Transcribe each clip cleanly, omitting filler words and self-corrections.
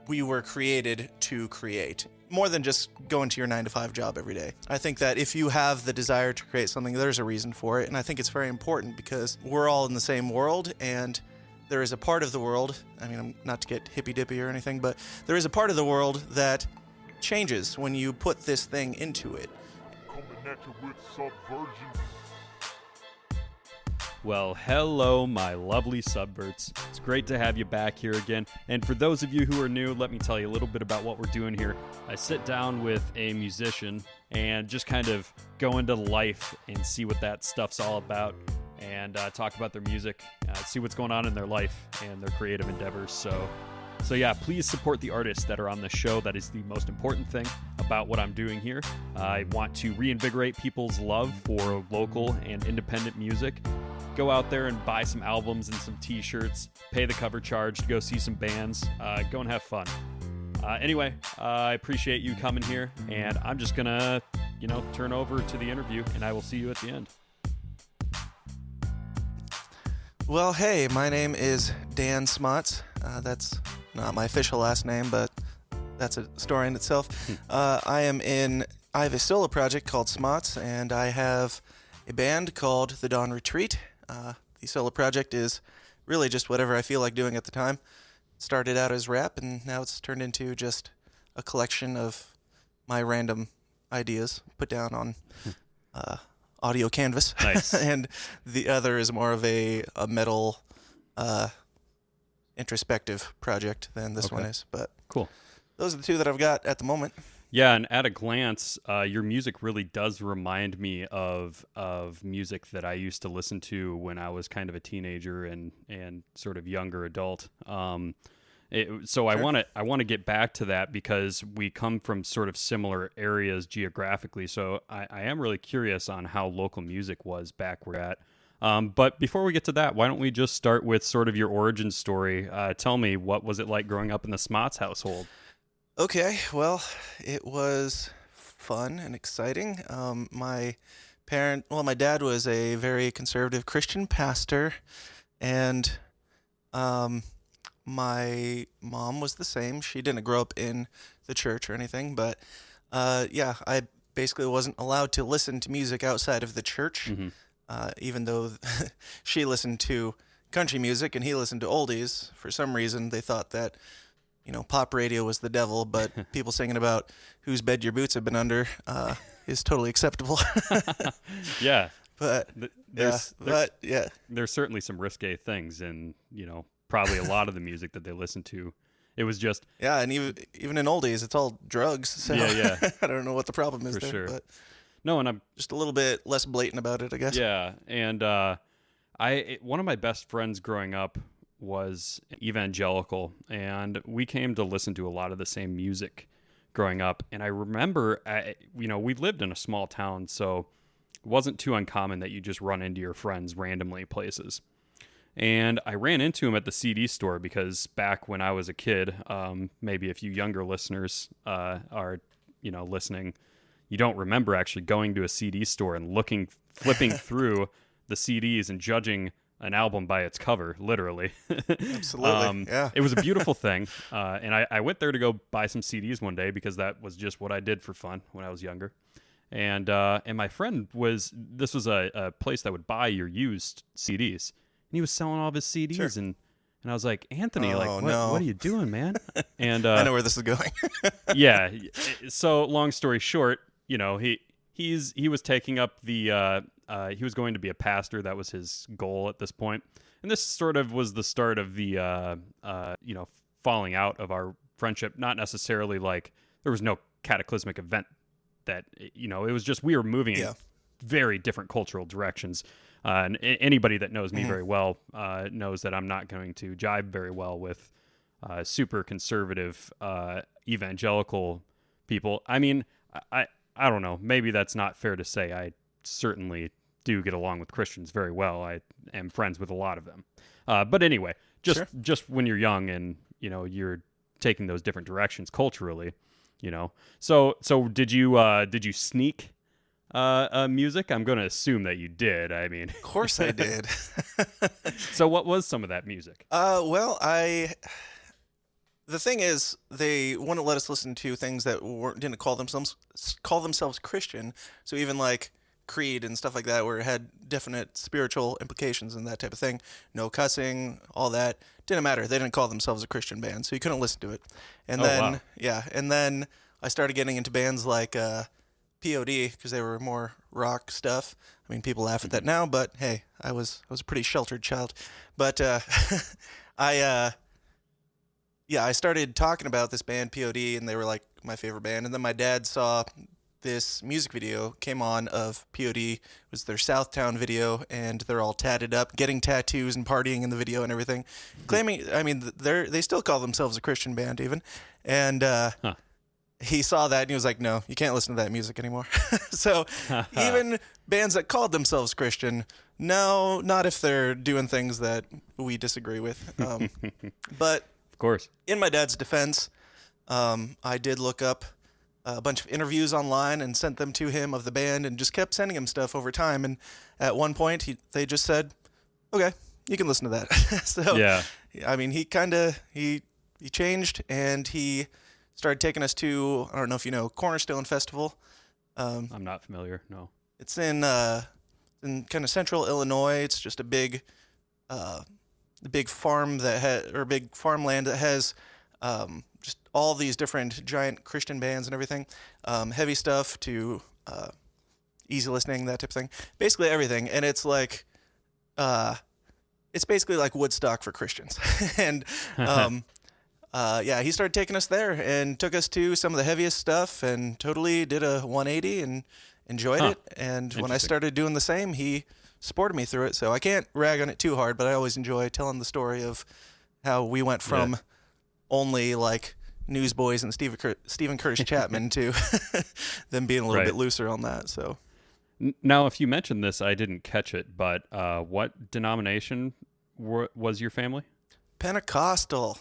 we were created to create. More than just going to your 9-to-5 job every day. I think that if you have the desire to create something, there's a reason for it. And I think it's very important because we're all in the same world, and there is a part of the world, I mean, not to get hippy-dippy or anything, but there is a part of the world that changes when you put this thing into it. Coming at you with Subversion. Well, hello, my lovely subverts. It's great to have you back here again. And for those of you who are new, let me tell you a little bit about what we're doing here. I sit down with a musician and just kind of go into life and see what that stuff's all about, and talk about their music, see what's going on in their life and their creative endeavors. So yeah, please support the artists that are on the show. That is the most important thing about what I'm doing here. I want to reinvigorate people's love for local and independent music. Go out there and buy some albums and some t-shirts, pay the cover charge to go see some bands, go and have fun. Anyway, I appreciate you coming here, and I'm just gonna, turn over to the interview, and I will see you at the end. Well, hey, my name is Dan Smotz. That's not my official last name, but that's a story in itself. I have a solo project called Smotz, and I have a band called The Dawn Retreat. The solo project is really just whatever I feel like doing at the time. It started out as rap, and now it's turned into just a collection of my random ideas put down on audio canvas. Nice. And the other is more of a metal introspective project than this one is. But cool. Those are the two that I've got at the moment. Yeah, and at a glance, your music really does remind me of music that I used to listen to when I was kind of a teenager and sort of younger adult. Sure. I want to get back to that because we come from sort of similar areas geographically. So I am really curious on how local music was back where at. But before we get to that, why don't we just start with sort of your origin story? Tell me, what was it like growing up in the Smotz household? Okay, well, it was fun and exciting. My dad was a very conservative Christian pastor, and my mom was the same. She didn't grow up in the church or anything, but I basically wasn't allowed to listen to music outside of the church, even though she listened to country music and he listened to oldies. For some reason, they thought that pop radio was the devil, but people singing about whose bed your boots have been under is totally acceptable. Yeah. But there's certainly some risque things in, probably a lot of the music that they listen to. It was just... Yeah, and even in oldies, it's all drugs. So yeah. I don't know what the problem is for there. Sure. But no, and I'm just a little bit less blatant about it, I guess. Yeah, and one of my best friends growing up was evangelical, and we came to listen to a lot of the same music growing up. And I remember, we lived in a small town, so it wasn't too uncommon that you just run into your friends randomly places. And I ran into him at the CD store because back when I was a kid, maybe a few younger listeners are, listening, you don't remember actually going to a CD store and flipping through the CDs and judging an album by its cover, literally. Absolutely, yeah. It was a beautiful thing, and I went there to go buy some CDs one day because that was just what I did for fun when I was younger. And my friend this was a place that would buy your used CDs, and he was selling all of his CDs, sure. and I was like, Anthony, what are you doing, man? And I know where this is going. Yeah. So long story short, he was taking up the. He was going to be a pastor. That was his goal at this point. And this sort of was the start of the, falling out of our friendship. Not necessarily like there was no cataclysmic event that, it was just we were moving in very different cultural directions. And anybody that knows me very well knows that I'm not going to jive very well with super conservative evangelical people. I mean, I don't know. Maybe that's not fair to say. I certainly do get along with Christians very well. I am friends with a lot of them. But anyway, just when you're young and, you're taking those different directions culturally, So did you sneak music? I'm going to assume that you did. I mean, Of course I did. So what was some of that music? Well, the thing is, they wouldn't let us listen to things that didn't call themselves Christian. So even like Creed and stuff like that, where it had definite spiritual implications and that type of thing. No cussing, all that didn't matter. They didn't call themselves a Christian band, so you couldn't listen to it. And Wow. and then I started getting into bands like POD because they were more rock stuff. I mean, people laugh at that now, but hey, I was a pretty sheltered child. But I I started talking about this band POD, and they were like my favorite band. And then my dad saw this music video came on of POD. It was their Southtown video, and they're all tatted up, getting tattoos and partying in the video and everything, claiming. I mean, they still call themselves a Christian band even, and Huh. he saw that and he was like, "No, you can't listen to that music anymore." So even bands that called themselves Christian, no, not if they're doing things that we disagree with. But Of course. in my dad's defense, I did look up a bunch of interviews online and sent them to him of the band, and just kept sending him stuff over time. And at one point, they just said, "Okay, you can listen to that." So Yeah. I mean, he changed, and he started taking us to, I don't know if you know, Cornerstone Festival. I'm not familiar. No. It's in kind of central Illinois. It's just a big farm big farmland that has just all these different giant Christian bands and everything, heavy stuff to easy listening, that type of thing. Basically everything, and it's like it's basically like Woodstock for Christians. And he started taking us there and took us to some of the heaviest stuff, and totally did a 180 and enjoyed it. And when I Interesting. started doing the same, he supported me through it. So I can't rag on it too hard, but I always enjoy telling the story of how we went from only like Newsboys and Stephen Curtis Chapman to them being a little Right. bit looser on that. So Now, if you mentioned this, I didn't catch it, but what denomination was your family? Pentecostal.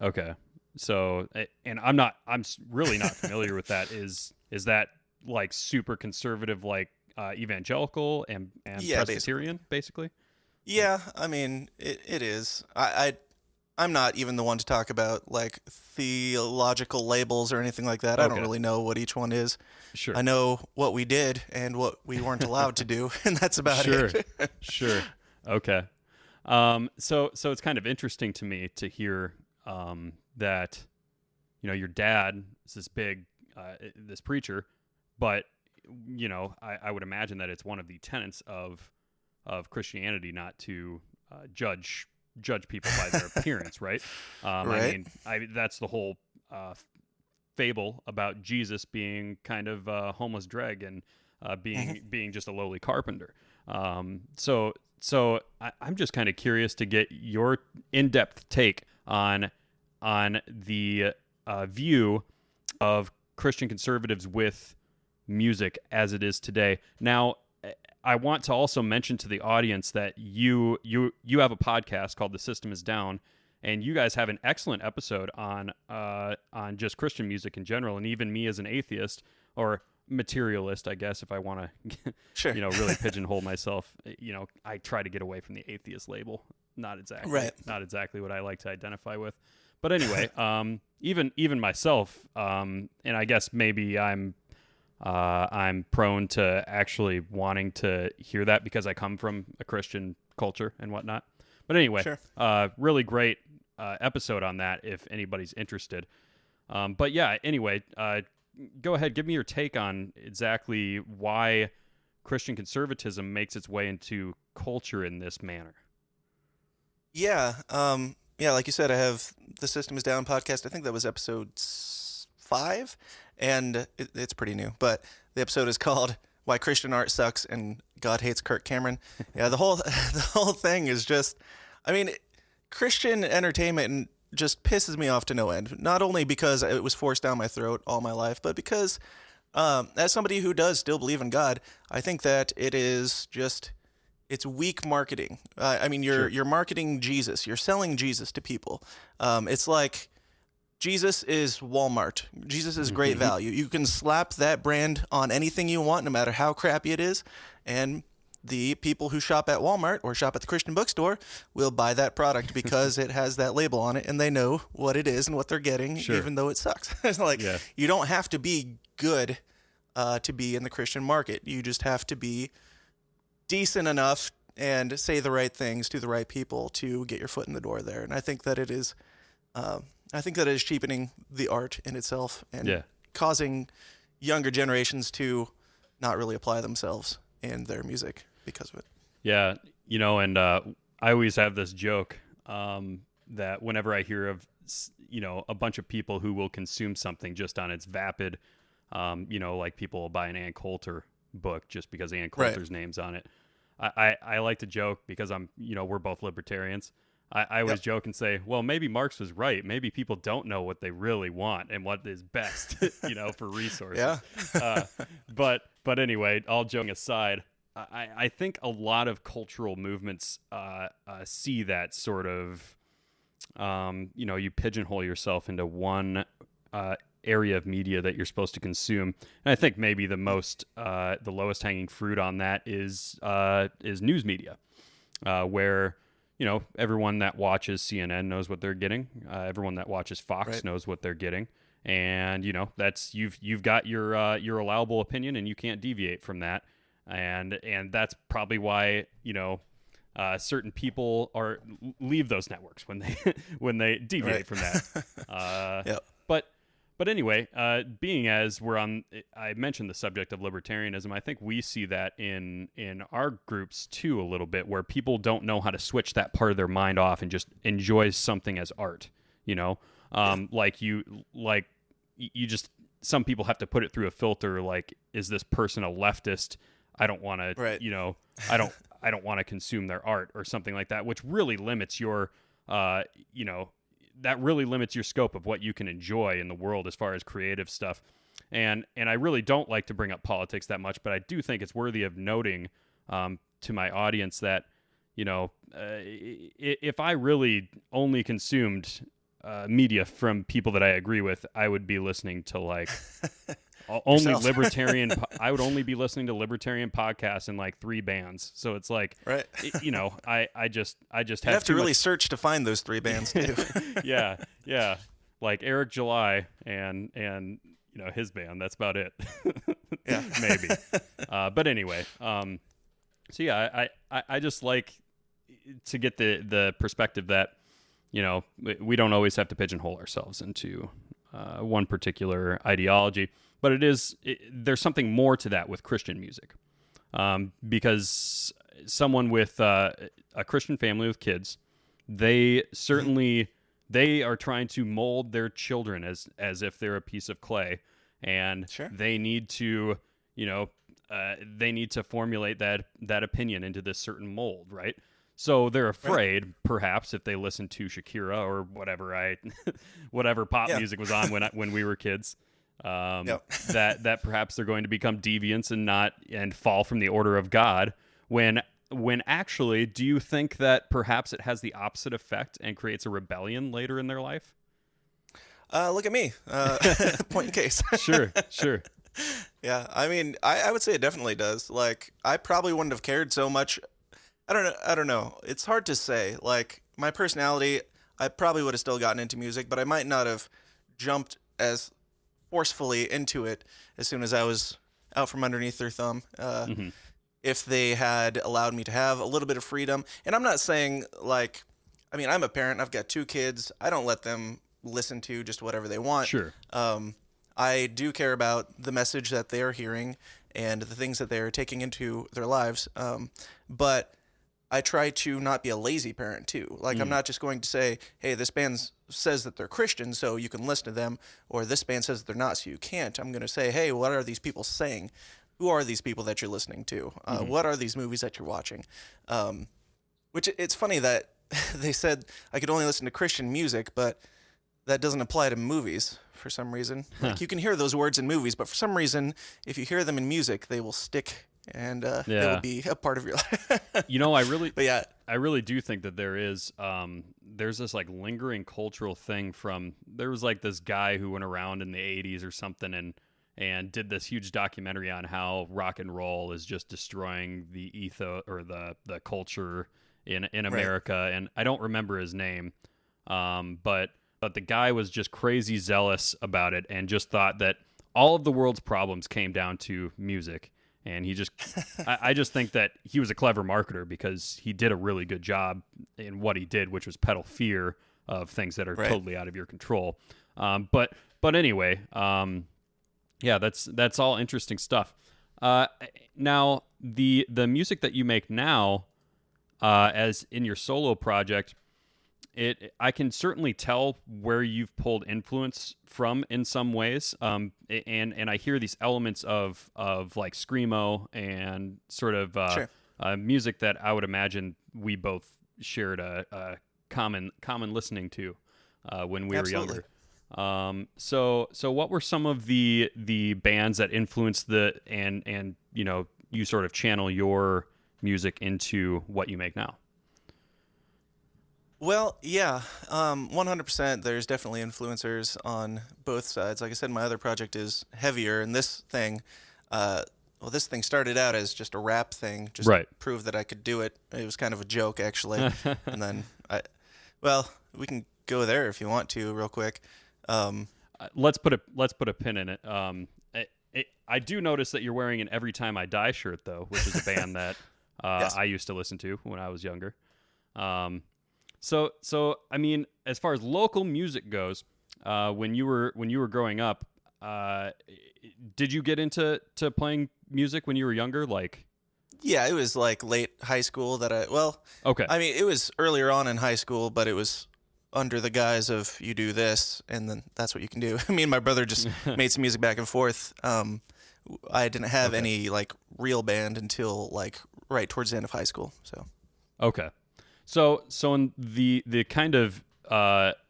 Okay. So, and I'm really not familiar with that. Is that like super conservative, like evangelical and Yeah, Presbyterian, basically? Yeah, I mean, it is. I'm not even the one to talk about like theological labels or anything like that. I don't Okay. really know what each one is. Sure. I know what we did and what we weren't allowed to do, and that's about Sure. it. Sure. Okay. So it's kind of interesting to me to hear that, your dad is this big, this preacher, but I would imagine that it's one of the tenets of Christianity not to judge people by their appearance, right? Right. I mean, that's the whole fable about Jesus being kind of a homeless dreg and being just a lowly carpenter. So I'm just kind of curious to get your in-depth take on the view of Christian conservatives with music as it is today. Now, I want to also mention to the audience that you have a podcast called The System Is Down, and you guys have an excellent episode on just Christian music in general, and even me as an atheist or materialist, I guess, if I want to, Sure. really pigeonhole myself. I try to get away from the atheist label. Not exactly what I like to identify with. But anyway, even myself, and I guess maybe I'm prone to actually wanting to hear that because I come from a Christian culture and whatnot. But anyway, Sure. really great episode on that if anybody's interested. But yeah, anyway, go ahead, give me your take on exactly why Christian conservatism makes its way into culture in this manner. Yeah. Like you said, I have the System Is Down podcast. I think that was episode 5, and it's pretty new. But the episode is called "Why Christian Art Sucks and God Hates Kirk Cameron." Yeah, the whole thing is just, I mean, Christian entertainment just pisses me off to no end. Not only because it was forced down my throat all my life, but because as somebody who does still believe in God, I think that it's weak marketing. I mean, you're marketing Jesus. You're selling Jesus to people. It's like Jesus is Walmart. Jesus is great value. You can slap that brand on anything you want, no matter how crappy it is, and the people who shop at Walmart or shop at the Christian bookstore will buy that product because it has that label on it and they know what it is and what they're getting, even though it sucks. It's like, you don't have to be good to be in the Christian market. You just have to be decent enough and say the right things to the right people to get your foot in the door there. And I think that it is, cheapening the art in itself and causing younger generations to not really apply themselves in their music because of it. Yeah, and I always have this joke that whenever I hear of, a bunch of people who will consume something just on its vapid, like people will buy an Ann Coulter book just because Ann Coulter's name's on it. I like to joke because we're both libertarians. I always joke and say, well, maybe Marx was right. Maybe people don't know what they really want and what is best, for resources. Yeah. But anyway, all joking aside, I think a lot of cultural movements see that sort of, you pigeonhole yourself into one area of media that you're supposed to consume. And I think maybe the lowest hanging fruit on that is news media, where everyone that watches CNN knows what they're getting. Everyone that watches Fox knows what they're getting, and that's you've got your allowable opinion, and you can't deviate from that. And that's probably why certain people leave those networks when they deviate from that. But anyway, being as I mentioned the subject of libertarianism, I think we see that in our groups too a little bit, where people don't know how to switch that part of their mind off and just enjoy something as art. Some people have to put it through a filter. Like, is this person a leftist? I don't want to, I don't want to consume their art or something like that, which really limits your, that really limits your scope of what you can enjoy in the world as far as creative stuff. And I really don't like to bring up politics that much, but I do think it's worthy of noting to my audience that, if I really only consumed media from people that I agree with, I would be listening to like only libertarian. I would only be listening to libertarian podcasts and like 3 bands. So it's like, I just have to really search to find those 3 bands too. yeah, like Eric July and his band. That's about it. Yeah, maybe. But anyway, so yeah, I just like to get the perspective that we don't always have to pigeonhole ourselves into one particular ideology. But there's something more to that with Christian music, because someone with a Christian family with kids, they are trying to mold their children as if they're a piece of clay, and they need to formulate that opinion into this certain mold, right? So they're afraid, perhaps, if they listen to Shakira or whatever pop music was on when we were kids. That perhaps they're going to become deviants and fall from the order of God, when actually, do you think that perhaps it has the opposite effect and creates a rebellion later in their life? Look at me. Point in case. Sure. Yeah, I mean, I would say it definitely does. Like, I probably wouldn't have cared so much. I don't know. It's hard to say. Like, my personality, I probably would have still gotten into music, but I might not have jumped as forcefully into it as soon as I was out from underneath their thumb. If they had allowed me to have a little bit of freedom. And I'm not saying, like, I mean, I'm a parent. I've got 2 kids. I don't let them listen to just whatever they want. Sure. I do care about the message that they are hearing and the things that they are taking into their lives. But I try to not be a lazy parent too. Like, I'm not just going to say, hey, this band says that they're Christian, so you can listen to them, or this band says that they're not, so you can't. I'm going to say, hey, what are these people saying? Who are these people that you're listening to? What are these movies that you're watching? Which it's funny that they said I could only listen to Christian music, but that doesn't apply to movies for some reason. Like, you can hear those words in movies, but for some reason, if you hear them in music, they will stick and it will be a part of your life. I really do think that there's this like lingering cultural thing from, there was like this guy who went around in the 80s or something, and did this huge documentary on how rock and roll is just destroying the ethos or the culture in America. And I don't remember his name, but the guy was just crazy zealous about it and just thought that all of the world's problems came down to music. And he just, I just think that he was a clever marketer because he did a really good job in what he did, which was peddle fear of things that are totally out of your control. But anyway, yeah, that's all interesting stuff. Now the music that you make now, as in your solo project, I can certainly tell where you've pulled influence from in some ways. And I hear these elements of like screamo and sort of music that I would imagine we both shared a common listening to when we were younger. So what were some of the bands that influenced and you sort of channel your music into what you make now? Well, yeah, 100%. There's definitely influencers on both sides. Like I said, my other project is heavier, and this thing, this thing started out as just a rap thing, just to prove that I could do it. It was kind of a joke, actually. And then we can go there if you want to, real quick. Let's put a pin in it. I do notice that you're wearing an Every Time I Die shirt, though, which is a band that yes. I used to listen to when I was younger. So I mean, as far as local music goes, when you were growing up, did you get into playing music when you were younger? Like, yeah, it was like late high school that okay. I mean, it was earlier on in high school, but it was under the guise of you do this, and then that's what you can do. Me and my brother just made some music back and forth. I didn't have any like real band until like right towards the end of high school. So okay. So in the kind of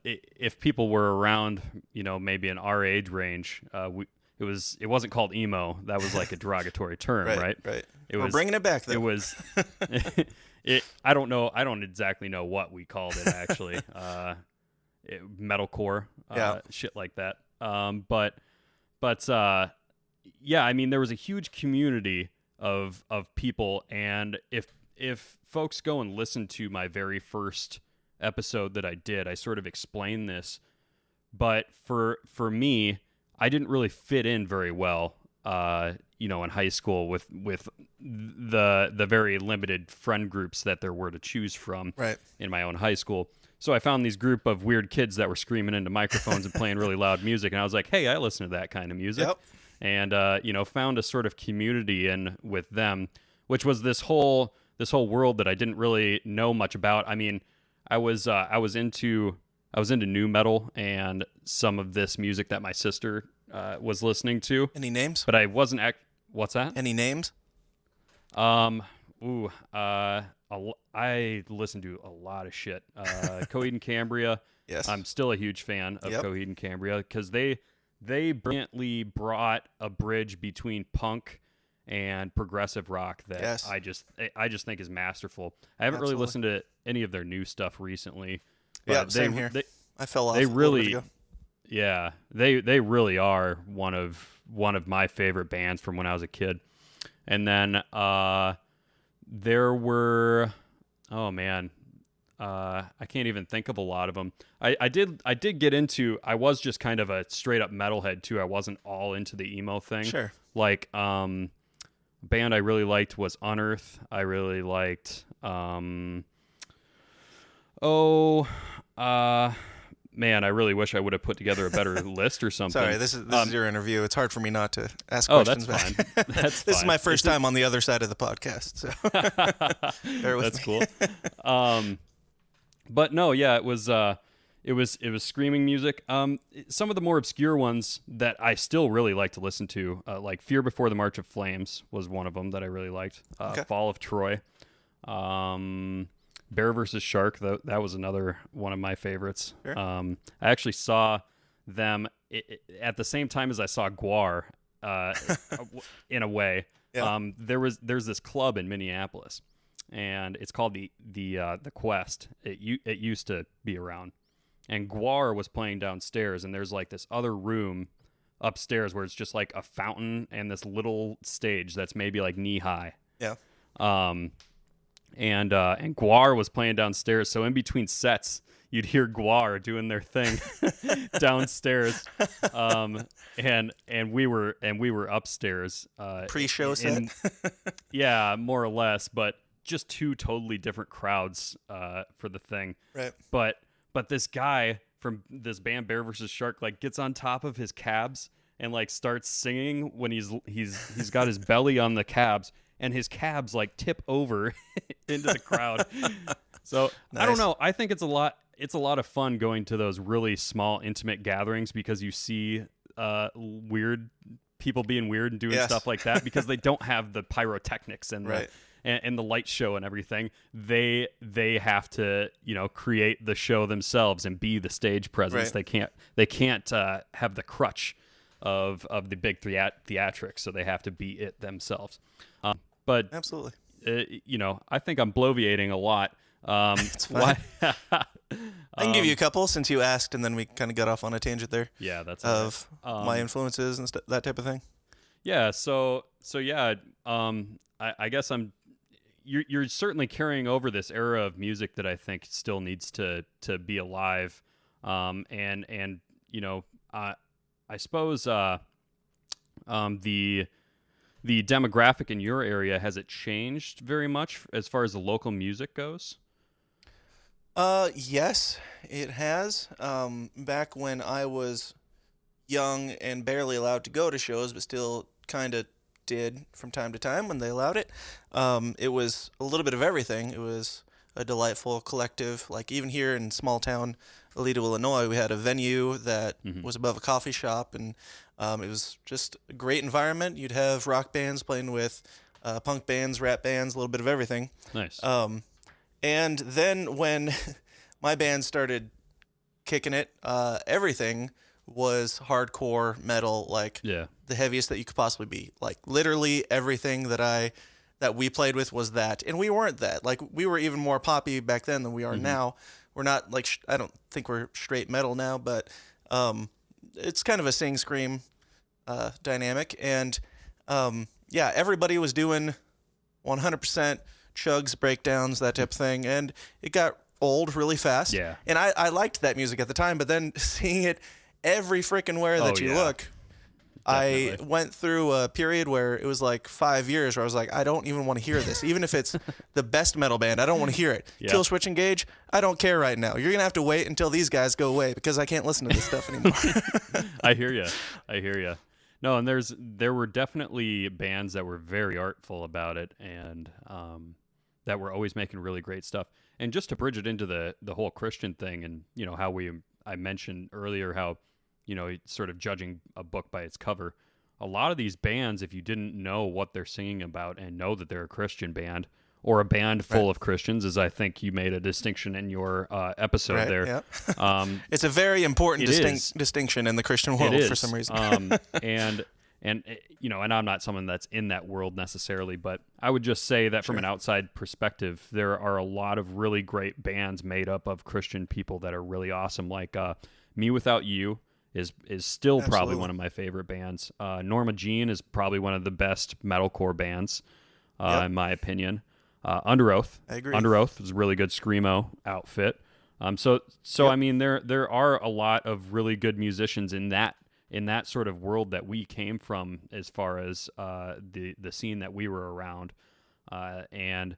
if people were around, maybe in our age range, it wasn't called emo. That was like a derogatory term, right? Right. We're bringing it back, though. It was. I don't know. I don't exactly know what we called it actually. Metalcore, shit like that. But yeah. I mean, there was a huge community of people, and if folks go and listen to my very first episode that I did, I sort of explained this, but for me, I didn't really fit in very well, in high school with the very limited friend groups that there were to choose from in my own high school. So I found these group of weird kids that were screaming into microphones and playing really loud music, and I was like, hey, I listen to that kind of music. Yep. And found a sort of community in with them, which was this whole world that I didn't really know much about. I mean, I was into nu metal and some of this music that my sister was listening to. Any names? But I wasn't. What's that? Any names? I listened to a lot of shit. Coheed and Cambria. Yes. I'm still a huge fan of Coheed and Cambria because they brilliantly brought a bridge between punk and progressive rock that I just think is masterful. I haven't really listened to any of their new stuff recently. Yeah, same here. I fell off. They really, a little bit ago. Yeah, they really are one of my favorite bands from when I was a kid. And then there were, oh man, I can't even think of a lot of them. I did get into. I was just kind of a straight up metalhead too. I wasn't all into the emo thing. Sure. Like band I really liked was Unearth. I really liked man, I really wish I would have put together a better list or something. Sorry, this is your interview. It's hard for me not to ask That's questions back. fine. That's This is my first time on the other side of the podcast, so bear with That's me. Cool. But no, yeah, it was screaming music. Some of the more obscure ones that I still really like to listen to, like Fear Before the March of Flames was one of them that I really liked. Fall of Troy. Bear versus Shark, that was another one of my favorites. Sure. I actually saw them at the same time as I saw Guar, in a way. Yeah. There's this club in Minneapolis, and it's called the Quest. It used to be around, and Guar was playing downstairs, and there's like this other room upstairs where it's just like a fountain and this little stage that's maybe like knee high. Yeah. And Guar was playing downstairs, so in between sets, you'd hear Guar doing their thing downstairs, and we were upstairs. Pre-show set. Yeah, more or less, but just two totally different crowds for the thing. Right. But this guy from this band Bear vs. Shark like gets on top of his cabs and like starts singing when he's got his belly on the cabs. And his cabs like tip over into the crowd. So nice. I don't know. I think it's a lot of fun going to those really small, intimate gatherings because you see weird people being weird and doing stuff like that because they don't have the pyrotechnics and and the light show and everything. They have to create the show themselves and be the stage presence. Right. They can't have the crutch of the big theatrics, so they have to be it themselves. But absolutely, I think I'm bloviating a lot. It's fine. I can give you a couple since you asked, and then we kind of got off on a tangent there. Yeah, that's of my influences and that type of thing. Yeah. So yeah. I guess you're certainly carrying over this era of music that I think still needs to be alive. I suppose the demographic in your area, has it changed very much as far as the local music goes? Yes, it has. Back when I was young and barely allowed to go to shows, but still kind of did from time to time when they allowed it, it was a little bit of everything. It was a delightful collective. Like even here in small town Aledo, Illinois, we had a venue that was above a coffee shop, and it was just a great environment. You'd have rock bands playing with punk bands, rap bands, a little bit of everything. Nice. And then when my band started kicking it, everything was hardcore metal, like the heaviest that you could possibly be. Like literally everything that we played with was that, and we weren't that. Like we were even more poppy back then than we are now. We're not like I don't think we're straight metal now, but it's kind of a sing scream dynamic, and everybody was doing 100% chugs, breakdowns, that type of thing, and it got old really fast. Yeah, and I liked that music at the time, but then seeing it every freaking where that you look. Definitely. I went through a period where it was like 5 years where I was like, I don't even want to hear this. Even if it's the best metal band, I don't want to hear it. Yeah. Kill Switch Engage, I don't care right now. You're going to have to wait until these guys go away because I can't listen to this stuff anymore. I hear you. No, and there were definitely bands that were very artful about it and that were always making really great stuff. And just to bridge it into the whole Christian thing and, how I mentioned earlier how sort of judging a book by its cover. A lot of these bands, if you didn't know what they're singing about and know that they're a Christian band or a band full of Christians, as I think you made a distinction in your episode there. Yeah. It's a very important distinction in the Christian world for some reason. And I'm not someone that's in that world necessarily, but I would just say that from an outside perspective, there are a lot of really great bands made up of Christian people that are really awesome. Like Me Without You is still probably one of my favorite bands. Norma Jean is probably one of the best metalcore bands, in my opinion. Under Oath. I agree. Under Oath is a really good screamo outfit. I mean, there are a lot of really good musicians in that sort of world that we came from, as far as the scene that we were around, and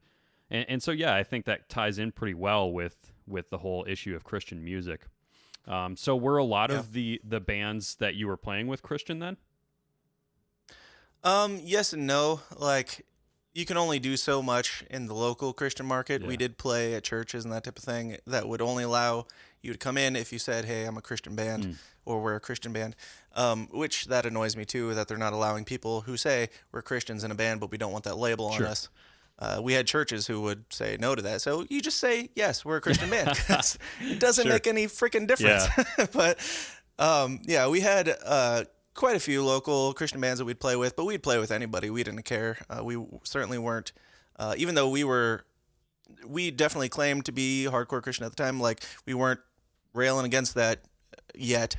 so I think that ties in pretty well with the whole issue of Christian music. So were a lot of the bands that you were playing with Christian then? Yes and no. Like, you can only do so much in the local Christian market. We did play at churches and that type of thing that would only allow you to come in if you said, hey, I'm a Christian band or we're a Christian band, which that annoys me too, that they're not allowing people who say we're Christians in a band, but we don't want that label on us. We had churches who would say no to that. So you just say, yes, we're a Christian band. It doesn't make any freaking difference. But we had quite a few local Christian bands that we'd play with, but we'd play with anybody. We didn't care. We certainly weren't, even though we definitely claimed to be hardcore Christian at the time. Like, we weren't railing against that yet.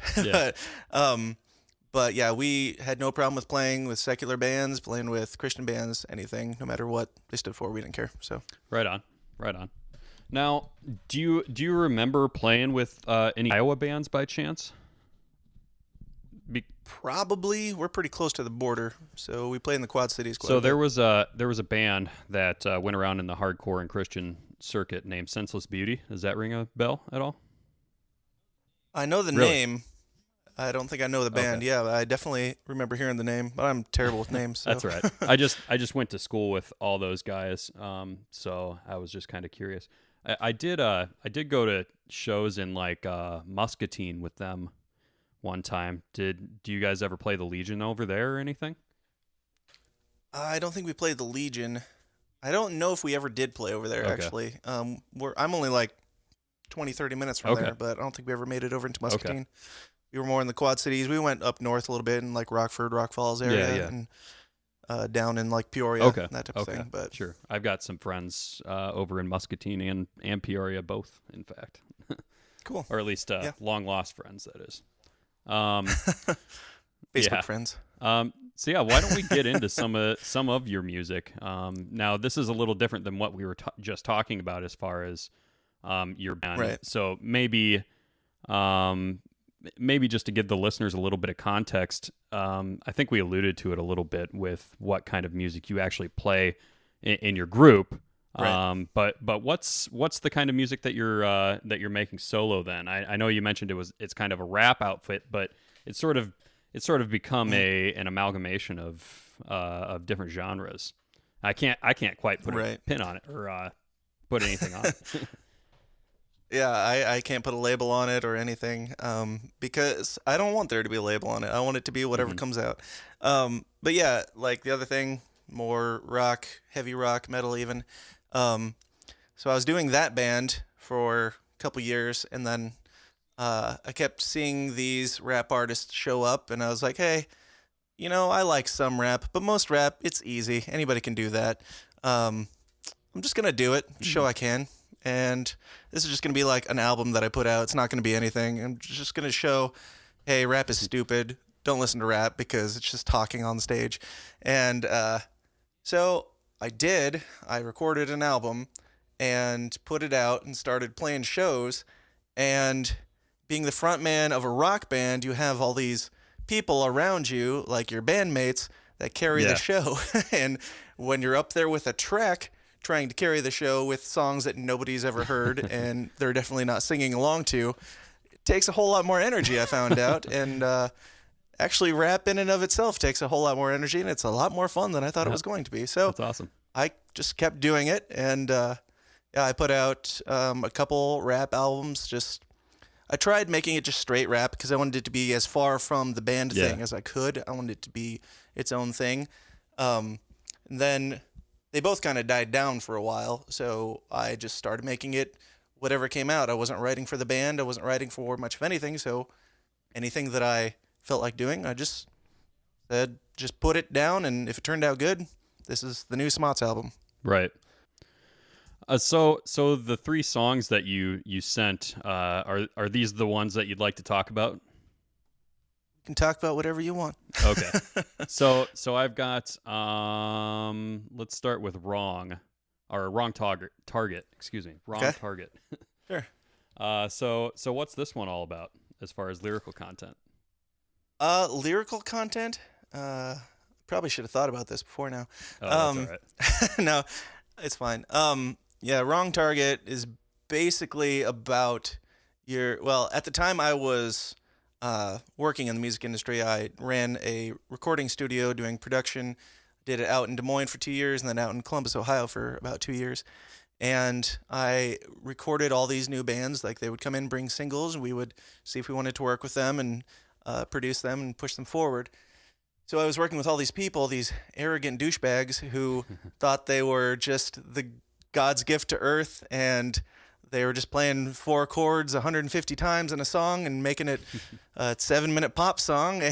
But yeah, we had no problem with playing with secular bands, playing with Christian bands, anything, no matter what they stood for. We didn't care. So Right on. Right on. Now, do you remember playing with any Iowa bands by chance? probably we're pretty close to the border, so we played in the Quad Cities quite a So bit. there was a band that went around in the hardcore and Christian circuit named Senseless Beauty. Does that ring a bell at all? I know the Really? name. I don't think I know the band. Okay. Yeah, I definitely remember hearing the name, but I'm terrible with names. So. That's all right. I just went to school with all those guys, so I was just kind of curious. I did go to shows in like Muscatine with them one time. Do you guys ever play the Legion over there or anything? I don't think we played the Legion. I don't know if we ever did play over there, Okay. actually. I'm only like 20, 30 minutes from Okay. there, but I don't think we ever made it over into Muscatine. We were more in the Quad Cities. We went up north a little bit in like Rockford, Rock Falls area, Yeah. and down in like Peoria, Okay. that type of thing. But Sure. I've got some friends over in Muscatine and Peoria, both, in fact. cool. Or at least Yeah. long lost friends, that is. Facebook yeah. friends. So yeah, why don't we get into some of your music? Now this is a little different than what we were just talking about as far as your band. Right. So maybe just to give the listeners a little bit of context, I think we alluded to it a little bit with what kind of music you actually play in your group. Right. But what's the kind of music that you're making solo then? I know you mentioned it's kind of a rap outfit, but it's sort of become an amalgamation of different genres. I can't quite put a pin on it or put anything on it. Yeah, I can't put a label on it or anything because I don't want there to be a label on it. I want it to be whatever comes out. But yeah, like the other thing, more rock, heavy rock, metal even. So I was doing that band for a couple years, and then I kept seeing these rap artists show up, and I was like, hey, I like some rap, but most rap, it's easy. Anybody can do that. I'm just going to do it, show I can. And this is just going to be like an album that I put out. It's not going to be anything. I'm just going to show, hey, rap is stupid. Don't listen to rap because it's just talking on the stage. And so I did. I recorded an album and put it out and started playing shows. And being the front man of a rock band, you have all these people around you, like your bandmates, that carry the show. And when you're up there with a track, trying to carry the show with songs that nobody's ever heard and they're definitely not singing along to, it takes a whole lot more energy, I found out. And actually rap in and of itself takes a whole lot more energy, and it's a lot more fun than I thought it was going to be. So That's awesome. I just kept doing it, and I put out a couple rap albums. I tried making it just straight rap because I wanted it to be as far from the band thing as I could. I wanted it to be its own thing. And then they both kind of died down for a while, so I just started making it whatever came out. I wasn't writing for the band. I wasn't writing for much of anything, so anything that I felt like doing, I just said, just put it down, and if it turned out good, this is the new Smotz album. Right. So the three songs that you sent, are these the ones that you'd like to talk about? You can talk about whatever you want. Okay. So I've got let's start with Wrong Target, excuse me. Wrong Okay. Target. Sure. So what's this one all about as far as lyrical content? Lyrical content? Probably should have thought about this before now. Oh, that's all right. No, it's fine. Yeah, Wrong Target is basically about at the time I was working in the music industry. I ran a recording studio doing production, did it out in Des Moines for 2 years and then out in Columbus, Ohio for about 2 years. And I recorded all these new bands. Like they would come in, bring singles, and we would see if we wanted to work with them and produce them and push them forward. So I was working with all these people, these arrogant douchebags who thought they were just the God's gift to earth, and they were just playing 4 chords 150 times in a song and making it a 7-minute pop song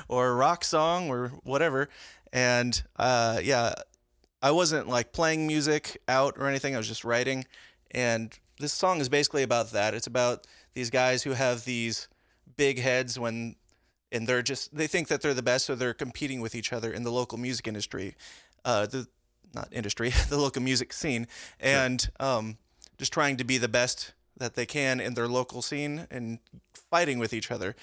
or a rock song or whatever. And I wasn't like playing music out or anything. I was just writing. And this song is basically about that. It's about these guys who have these big heads when and they think that they're the best, so they're competing with each other in the local music industry, not industry, the local music scene, and just trying to be the best that they can in their local scene and fighting with each other.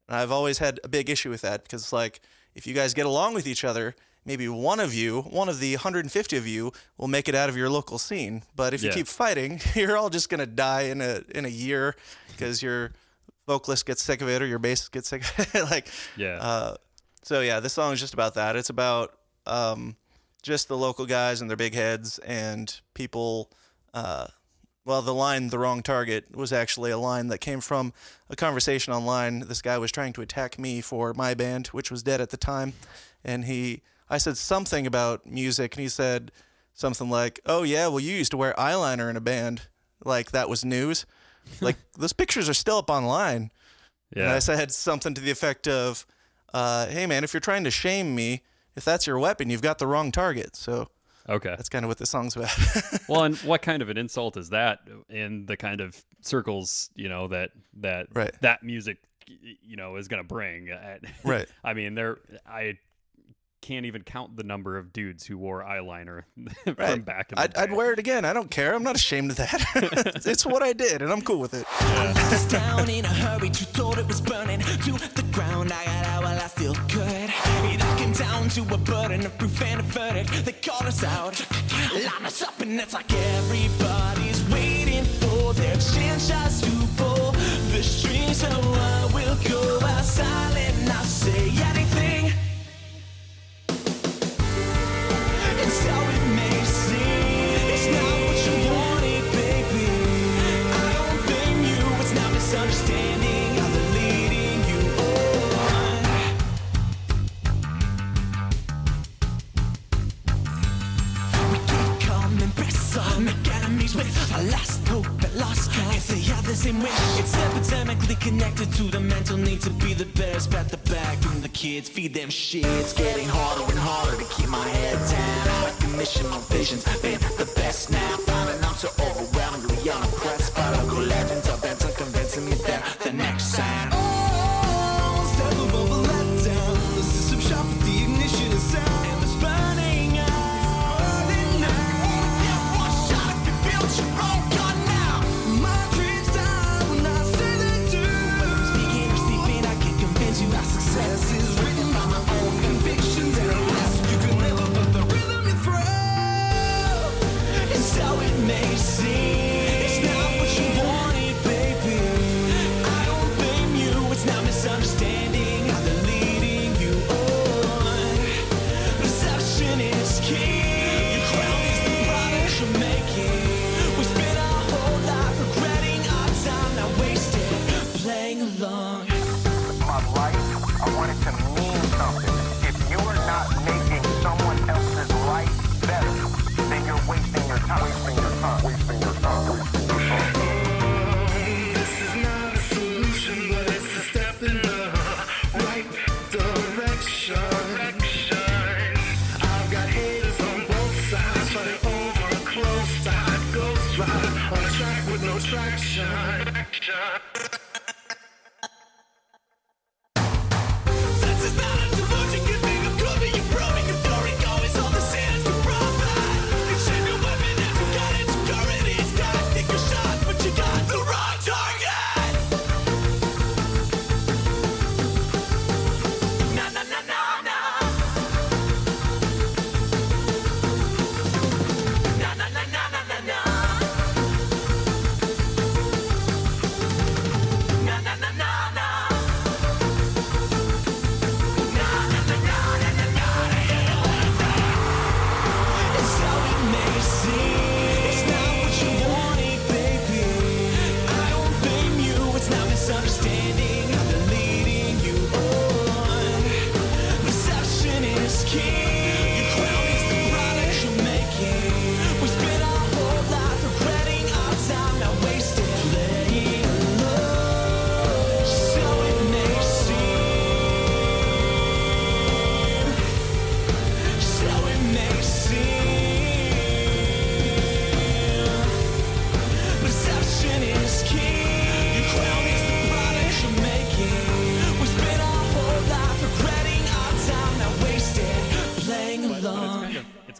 And I've always had a big issue with that because, like, if you guys get along with each other, maybe one of the 150 of you will make it out of your local scene. But if you keep fighting, you're all just gonna die in a year because your vocalist gets sick of it or your bassist gets sick of it. So this song is just about that. It's about just the local guys and their big heads and people. The line "the wrong target" was actually a line that came from a conversation online. This guy was trying to attack me for my band, which was dead at the time, and I said something about music, and he said something like, "Oh yeah, well you used to wear eyeliner in a band," like that was news. Like, those pictures are still up online. Yeah. And I said something to the effect of, "Hey man, if you're trying to shame me, if that's your weapon, you've got the wrong target." So. Okay. That's kind of what the song's about. Well, and what kind of an insult is that in the kind of circles, that music, is going to bring? Right. I mean, I can't even count the number of dudes who wore eyeliner from back in the day. I'd wear it again. I don't care. I'm not ashamed of that. It's what I did, and I'm cool with it. Yeah. Down in a hurry, you thought it was burning to the ground. I got out while I feel good. It all came down to a burden of proof and a verdict. They called us out, line us up, and it's like everybody's waiting for their chance just to pull the strings. So I will go outside and not say anything. And so it may seem it's not what you wanted, baby. I don't blame you, it's not misunderstanding how they're leading you on. We keep coming, press on, make enemies with our last hope at lost cause. If they have the same wish, it's epidemically connected to the mental need to be the best. Pat the back from the kids, feed them shit. It's getting harder and harder to keep my head down. Recognition, my vision's been the best now. Finding I'm so overwhelmingly unimpressed by local legends. I've been convincing me they're the next sign. Oh, step above a letdown. The system shot with the ignition is sound. And it's burning out. Burning out. Yeah, one shot if you build your own gun now. My dreams die when I say they do. Whether I'm speaking or sleeping, I can convince you our success is written by my own convictions. And unless you can live up with the rhythm you throw. And so it may seem it's not what you wanted, baby. I don't blame you, it's not misunderstanding how they're leading you on. Perception is key. Your crown is the product you're making. We spent our whole life regretting our time, not wasted, playing along. My life, I want it to mean something. If you are not making someone else's life better, then you're wasting your time. Wasting your time. Wasting your time. Wasting your time. This is not a solution, but it's a step in the right direction. I've got haters on both sides, fighting over a close tie. Ghost ride on a track with no traction. This is not a delusion, good thing I'm proving you're proving your glory always all the same to provide. You send your weapon and you got it, you current it's got. Take your shot, but you got the wrong target. Na na na na na. Na na na na na na na. Na na na na na.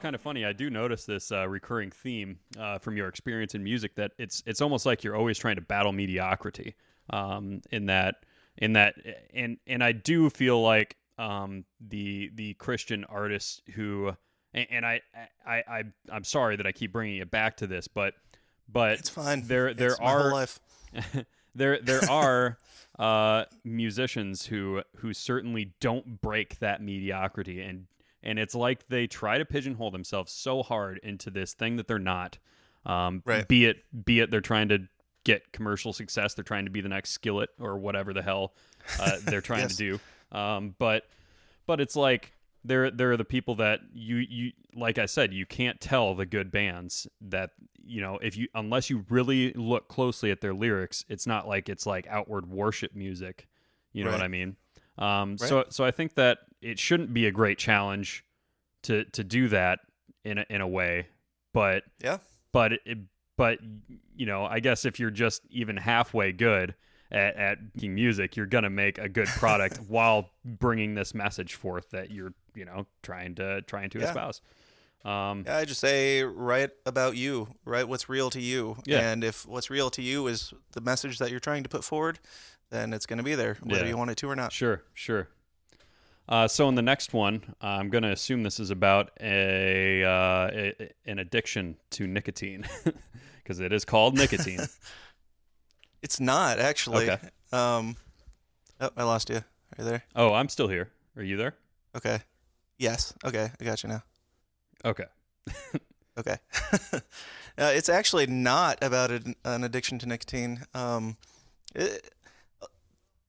kind of funny. I do notice this recurring theme from your experience in music, that it's almost like you're always trying to battle mediocrity. In that, and I do feel like the Christian artists who, and I'm sorry that I keep bringing it back to this, but It's fine. There It's my whole are life. there are musicians who certainly don't break that mediocrity, and it's like they try to pigeonhole themselves so hard into this thing that they're not. Right. Be it they're trying to get commercial success, they're trying to be the next Skillet or whatever the hell they're trying Yes. to do. But it's like there are the people that you like I said, you can't tell the good bands that, unless you really look closely at their lyrics, it's not like it's like outward worship music. You know what Right. I mean? Right. So I think that it shouldn't be a great challenge to do that in a way, but Yeah. but I guess if you're just even halfway good at making music, you're gonna make a good product while bringing this message forth that you're trying to Yeah. espouse. Yeah, I just say, write about you, write what's real to you. Yeah. And if what's real to you is the message that you're trying to put forward, then it's going to be there, whether Yeah. you want it to or not. Sure. So in the next one, I'm going to assume this is about an addiction to nicotine, because it is called nicotine. It's not, actually. Okay. Oh, I lost you. Are you there? Oh, I'm still here. Are you there? Okay. Yes. Okay, I got you now. Okay. Okay. It's actually not about an addiction to nicotine.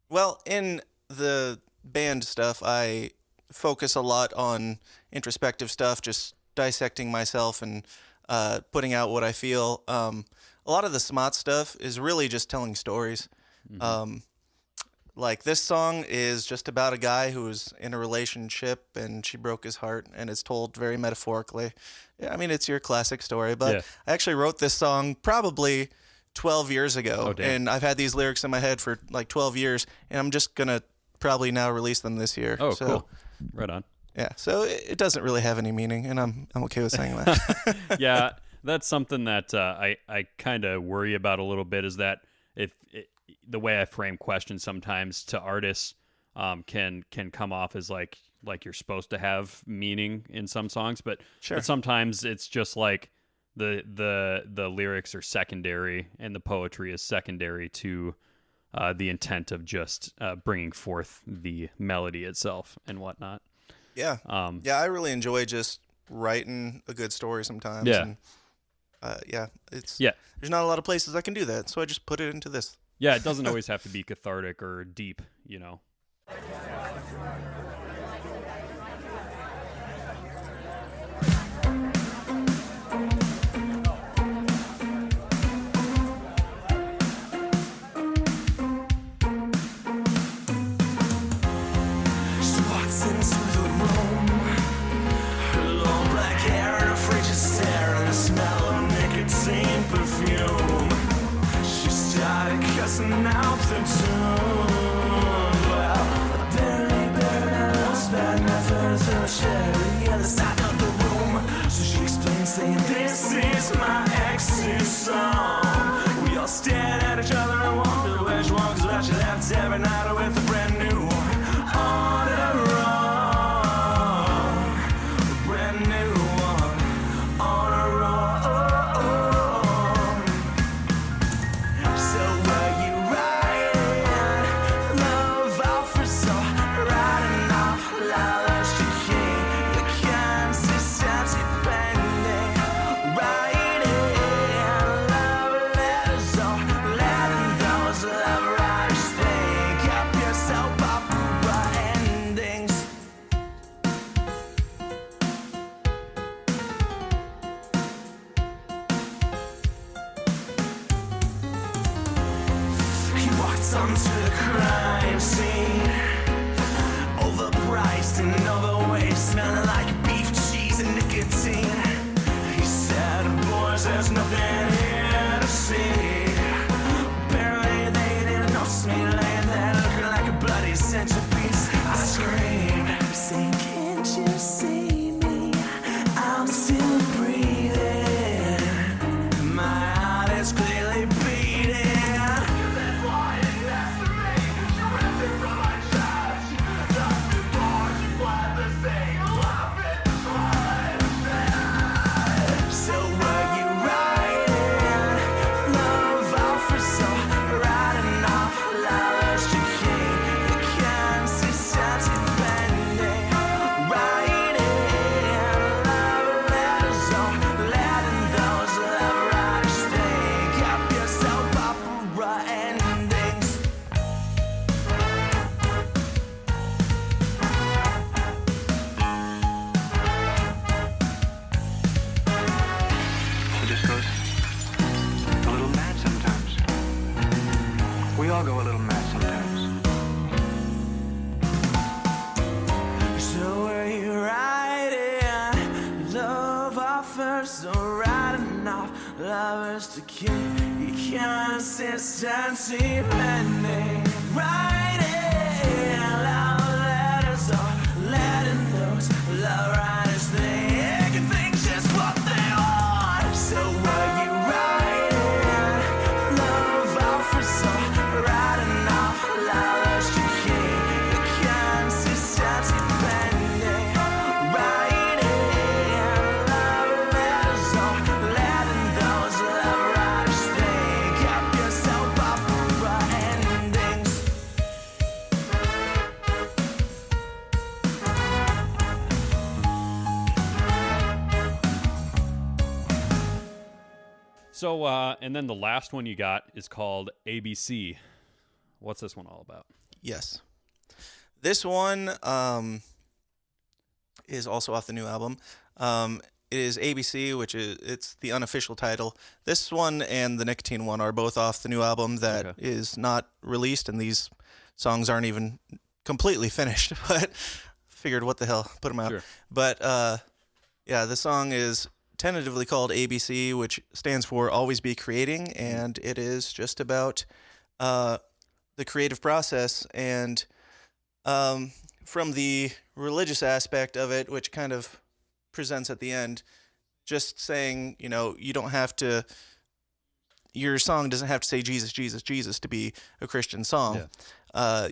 Well, in the band stuff, I focus a lot on introspective stuff, just dissecting myself and putting out what I feel. A lot of the Smotz stuff is really just telling stories. Like this song is just about a guy who was in a relationship and she broke his heart, and it's told very metaphorically. Yeah, I mean, it's your classic story, but Yeah. I actually wrote this song probably 12 years ago, Oh, damn. and I've had these lyrics in my head for like 12 years, and I'm just going to probably now release them this year. Oh, So, cool. Right on. Yeah, so it doesn't really have any meaning, and I'm okay with saying that. Yeah, that's something that I kind of worry about a little bit, is that the way I frame questions sometimes to artists can come off as like you're supposed to have meaning in some songs, but Sure. but sometimes it's just like the lyrics are secondary and the poetry is secondary to the intent of just bringing forth the melody itself and whatnot. Yeah. Yeah, I really enjoy just writing a good story sometimes. Yeah. And, there's Yeah. not a lot of places I can do that, so I just put it into this. Yeah, it doesn't always have to be cathartic or deep, She walks into the room, her long black hair and a frigid stare and the smell of nicotine perfume. She started cussing out the tune. Well, apparently buried in a lost bad method through a chair on the other side of the room. So she explains, saying, "This is my ex's song." We all stared at each other and wondered which one was right. She left every night with a brand new one. On her own, a brand new one. On her own. So were you writing love offers or writing off love she came? The consistency bending, writing love letters or letting those love writers think up your soap opera endings. He walked onto the crime scene, overpriced and overweight, smelling like beef, cheese, and nicotine. He said, "Boys, there's nothing here to see." Apparently they didn't notice me laying there looking like a bloody centerpiece. I screamed, saying, "Can't you see me? I'm still so writing off lovers to keep your consistency pending. Writing love letters or letting those love writers think just what they want. So what you writing? Love offers or writing off lovers to keep your consistency pending. Writing love letters or letting those love writers think up your soap opera endings. So, and then the last one you got is called ABC. What's this one all about? Yes. This one is also off the new album. It is ABC, which it's the unofficial title. This one and the Nicotine one are both off the new album that is not released, and these songs aren't even completely finished. But figured, what the hell, put them out. Sure. But yeah, the song is tentatively called ABC, which stands for Always Be Creating, and it is just about the creative process and from the religious aspect of it, which kind of presents at the end, just saying, you know, you don't have to, your song doesn't have to say Jesus, Jesus, Jesus to be a Christian song. Yeah.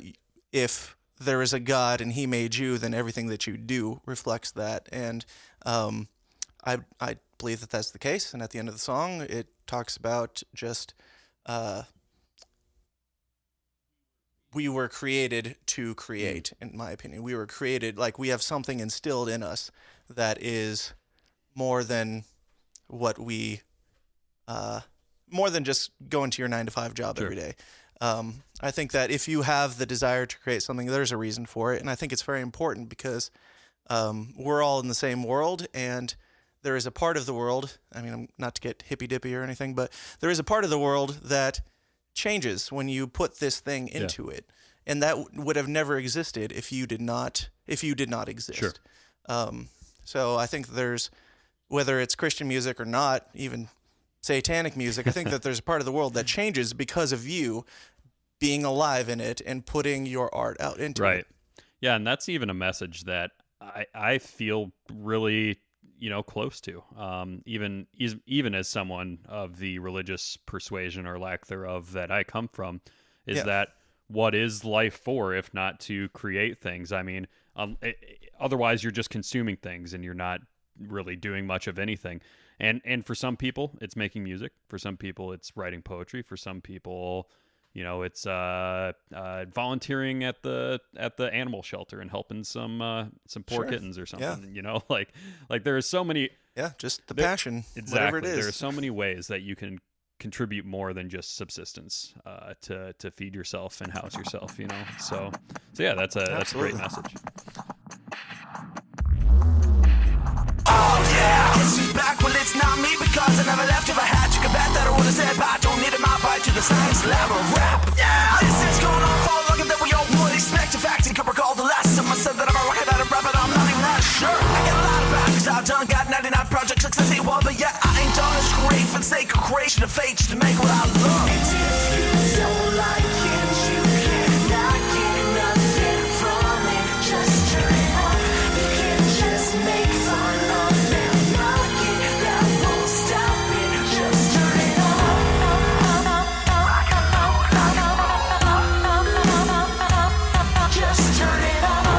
If there is a God and he made you, then everything that you do reflects that. And I believe that that's the case. And at the end of the song, it talks about just we were created to create, in my opinion. We were created, like we have something instilled in us that is more than what we, more than just going to your 9-to-5 job every day. I think that if you have the desire to create something, there's a reason for it. And I think it's very important because we're all in the same world, and there is a part of the world, I mean, not to get hippy-dippy or anything, but there is a part of the world that changes when you put this thing into it. And that would have never existed if you did not exist. Sure. So I think there's, whether it's Christian music or not, even satanic music, I think that there's a part of the world that changes because of you being alive in it and putting your art out into it. Right. Yeah, and that's even a message that I feel really, you know, close to. Even as someone of the religious persuasion or lack thereof that I come from, is that what is life for if not to create things? I mean, otherwise you're just consuming things and you're not really doing much of anything. And for some people, it's making music. For some people, it's writing poetry. For some people, you know, it's volunteering at the animal shelter and helping some poor kittens or something. You know, like there are so many. Yeah, just the passion. Exactly. Whatever it is. There are so many ways that you can contribute more than just subsistence to feed yourself and house yourself. You know, so yeah, that's a great message. Oh yeah, guess who's back? Well, it's not me because I never left. If I had, you could bet that I would have said bye. Don't need a mouth bite to the science lab of rap. Yeah, this is going on for longer than we all would expect. In fact, you can recall the last time I said that I'm a rocket out of rap, but I'm not even that sure. I get a lot of backers I've done, got 99 projects, success ain't one, but yeah, I ain't done this great for the sake of creation of fate just to make what I love. And if you don't like it, you cannot get nothing from it. Just turn it off. You can just make fun of it. Rock it, that won't stop it. Just turn it off. Just turn it off.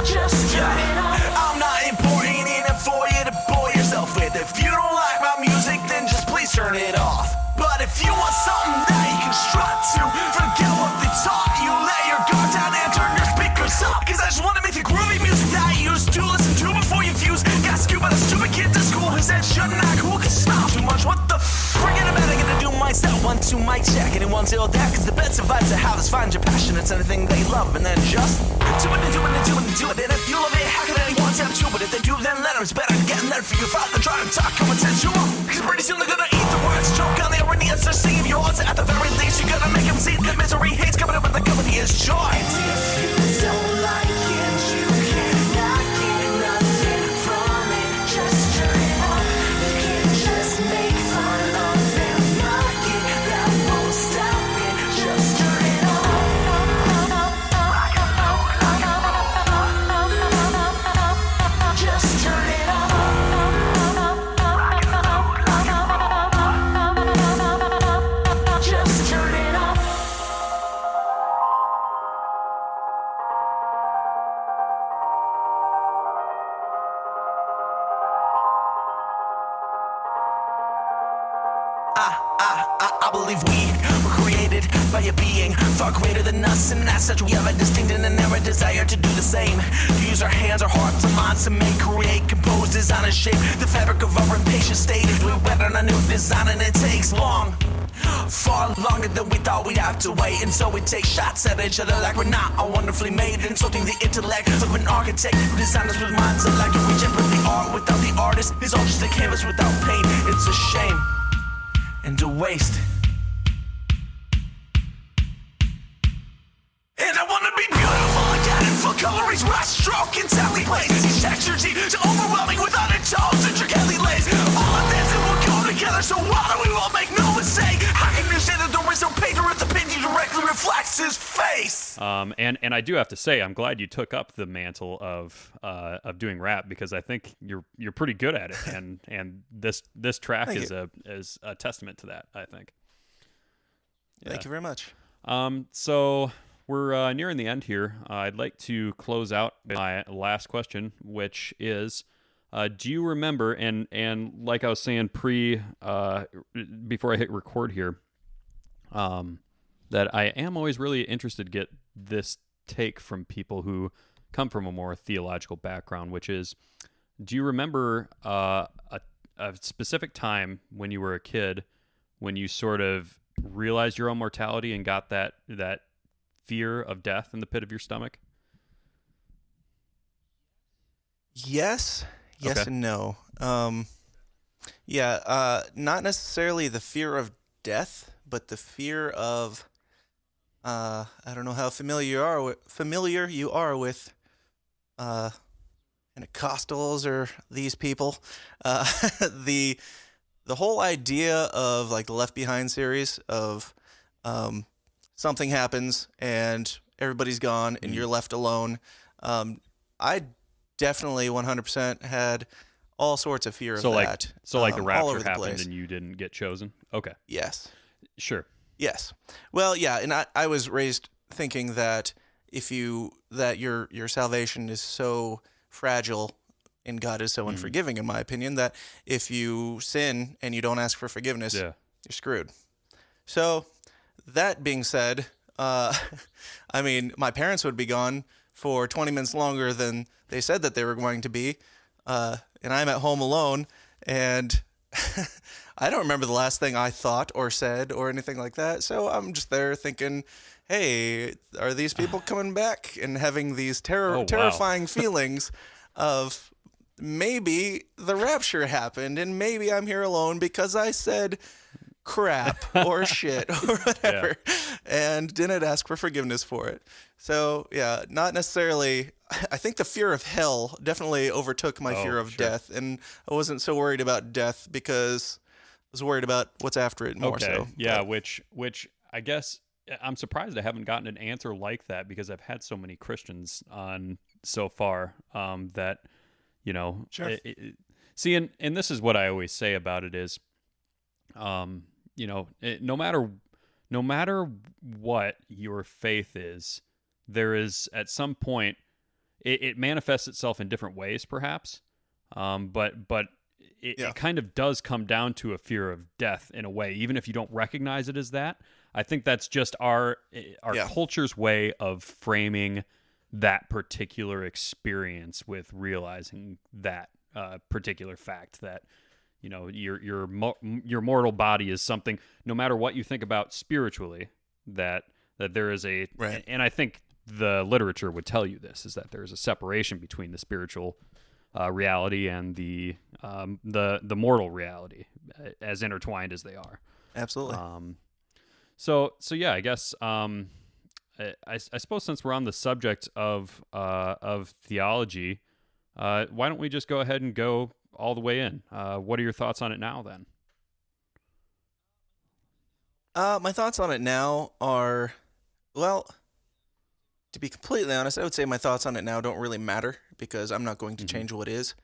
Just turn it off. I'm not important enough for you to bore yourself with. If you don't like my music, then just please turn it off. But if you want something that you can strut to, forget what they taught you. Let your guard down and turn your speakers up. Cause I just wanna make the groovy music that you used to listen to before you fuse. Got skewed by the stupid kid to school who said shouldn't act cool cause smile too much. What the friggin' am I gonna do myself? 1, 2, mic check, anyone till that. Cause the best advice I have is find your passion. It's anything they love and then just do it and do it and do it and do it. And if you love it, how can anyone tell you? But if they do, then let them. It's better to get in there for you rather than try to talk common sense you want. Cause pretty soon they're gonna eat the words, choke on the irony and start singing your odds. At the very least, you gotta make them see that misery hates coming up with the company is joy. And if you don't like it, you I believe we were created by a being far greater than us, and as such we have a distinct and a narrow desire to do the same. To use our hands, our hearts, our minds to make, create, compose, design, and shape the fabric of our impatient state. We wet on a new design, and it takes long, far longer than we thought we'd have to wait. And so we take shots at each other like we're not all wonderfully made, insulting the intellect of an architect who designed us with minds that lack to reach. But the art without the artist is all just a canvas without paint. It's a shame and a waste. And I wanna be beautiful again in full color, each brush stroke in tally plays, each texture to overwhelming without a tones, intricately lays. All of this it will go together, so why do we all make no mistake? How can you say that there is no painter if the painting directly reflects his face? And I do have to say, I'm glad you took up the mantle of doing rap, because I think you're pretty good at it, and this track Thank is a testament to that, I think. Thank you very much. So we're nearing the end here. I'd like to close out my last question, which is, do you remember, and like I was saying before I hit record here, that I am always really interested to get this take from people who come from a more theological background, which is, do you remember a specific time when you were a kid when you sort of realized your own mortality and got that fear of death in the pit of your stomach? Yes Okay. and no. Not necessarily the fear of death, but the fear of I don't know how familiar you are with Pentecostals or these people. The whole idea of like the Left Behind series of something happens and everybody's gone and you're left alone. I definitely 100% had all sorts of fear of that. So like the all rapture over the happened place. and you didn't get chosen? Okay. Yes. Sure. Yes. Well, yeah, and I was raised thinking that your salvation is so fragile and God is so unforgiving, in my opinion, that if you sin and you don't ask for forgiveness, Yeah. you're screwed. So, that being said, I mean, my parents would be gone for 20 minutes longer than they said that they were going to be, and I'm at home alone, and I don't remember the last thing I thought or said or anything like that. So I'm just there thinking, hey, are these people coming back? And having these wow. terrifying feelings of maybe the rapture happened and maybe I'm here alone because I said crap or shit or whatever and didn't ask for forgiveness for it. So, yeah, not necessarily. I think the fear of hell definitely overtook my fear of death, and I wasn't so worried about death because I was worried about what's after it more so. Yeah, But, which I guess I'm surprised I haven't gotten an answer like that, because I've had so many Christians on so far that, you know, Sure. See, and this is what I always say about it is, you know, no matter what your faith is, there is at some point it manifests itself in different ways, perhaps, but it kind of does come down to a fear of death in a way, even if you don't recognize it as that. I think that's just our culture's way of framing that particular experience with realizing that particular fact that, you know, your mortal body is something, no matter what you think about spiritually, that there is a Right. and I think the literature would tell you this, is that there is a separation between the spiritual reality and the mortal reality, as intertwined as they are. Absolutely. So yeah, I guess I suppose since we're on the subject of theology, why don't we just go ahead and go all the way in? What are your thoughts on it now, then? My thoughts on it now are, well, to be completely honest, I would say my thoughts on it now don't really matter because I'm not going to change what is.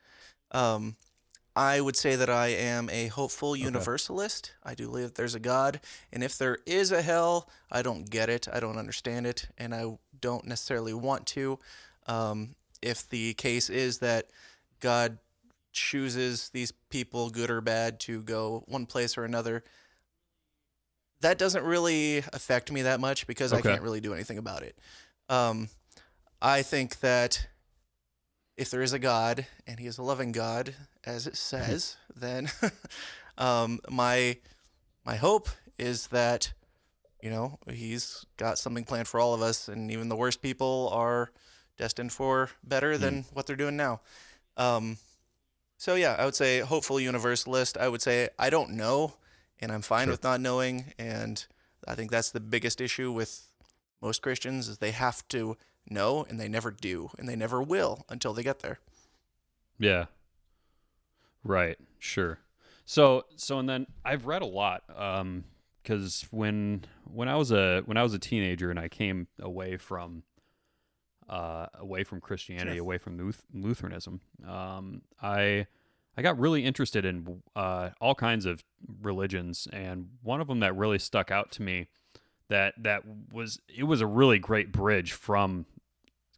I would say that I am a hopeful universalist. I do believe that there's a God, and if there is a hell, I don't get it, I don't understand it, and I don't necessarily want to. If the case is that God chooses these people, good or bad, to go one place or another, that doesn't really affect me that much because I Okay. can't really do anything about it. I think that if there is a God and he is a loving God, as it says, then my hope is that, he's got something planned for all of us, and even the worst people are destined for better than what they're doing now. So yeah, I would say hopeful universalist. I would say I don't know, and I'm fine Sure. with not knowing, and I think that's the biggest issue with most Christians is they have to know, and they never do, and they never will until they get there. Yeah. Right. Sure. So and then I've read a lot because when I was a teenager and I came away from Christianity, Sure. away from Lutheranism, I got really interested in all kinds of religions, and one of them that really stuck out to me that was a really great bridge from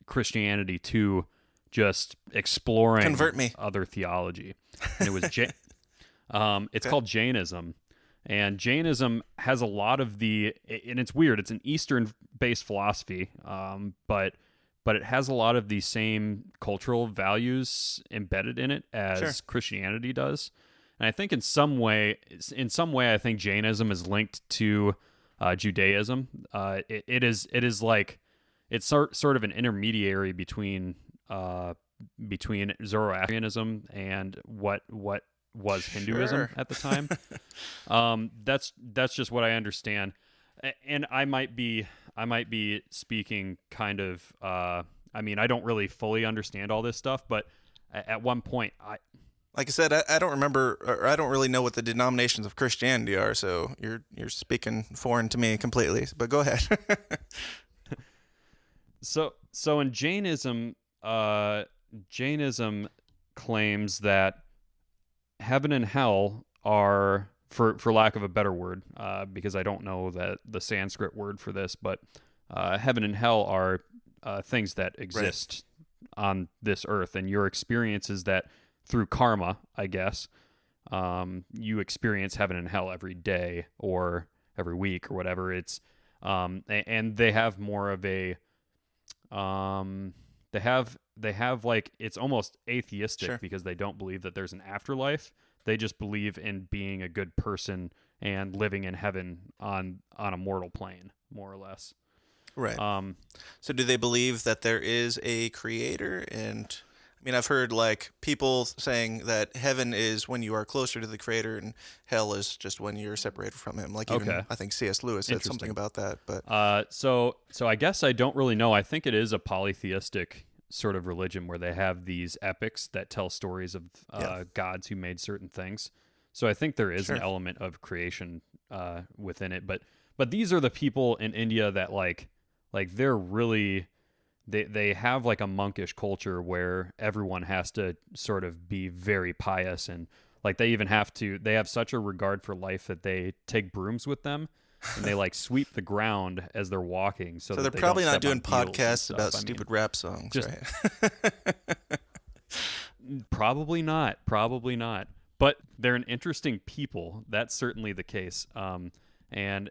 Christianity to just exploring Convert me. other theology, and it was it's Okay. called Jainism. And Jainism has a lot of and it's weird. It's an Eastern-based philosophy, but it has a lot of the same cultural values embedded in it as Sure. Christianity does. And I think in some way, I think Jainism is linked to Judaism. It is like it's sort of an intermediary between Zoroastrianism and what was Hinduism Sure. at the time. That's just what I understand, and I might be speaking kind of. I mean, I don't really fully understand all this stuff, but at one point, Like I said, I don't remember, or I don't really know what the denominations of Christianity are, so you're speaking foreign to me completely. But go ahead. So in Jainism, Jainism claims that heaven and hell are, for lack of a better word, because I don't know the Sanskrit word for this, but heaven and hell are things that exist on this earth, and your experience is that through karma, I guess, you experience heaven and hell every day or every week or whatever. It's and they have more of a they have like, it's almost atheistic Sure. because they don't believe that there's an afterlife. They just believe in being a good person and living in heaven on a mortal plane, more or less. Right. So do they believe that there is a creator? And I mean, I've heard like people saying that heaven is when you are closer to the creator and hell is just when you're separated from him. Like even, Okay. I think C.S. Lewis said something Interesting. about that. But So I guess I don't really know. I think it is a polytheistic sort of religion where they have these epics that tell stories of Yeah. gods who made certain things. So I think there is an Sure. element of creation within it. But these are the people in India that like they're really they have like a monkish culture where everyone has to sort of be very pious, and like they have such a regard for life that they take brooms with them and they like sweep the ground as they're walking. So they're that they probably don't not step on doing beetles and podcasts stuff. about I mean, stupid rap songs, just- right? Probably not. But they're an interesting people. That's certainly the case. And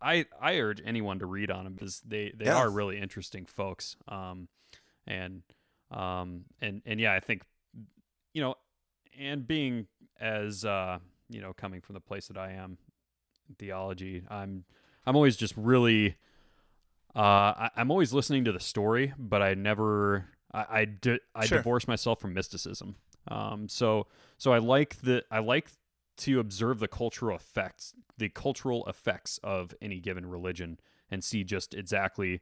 I urge anyone to read on them because they Yeah. are really interesting folks. And yeah, I think, and being as coming from the place that I am in theology, I'm always just really I'm always listening to the story, but I never I Sure. divorce myself from mysticism. So I like to observe the cultural effects of any given religion and see just exactly,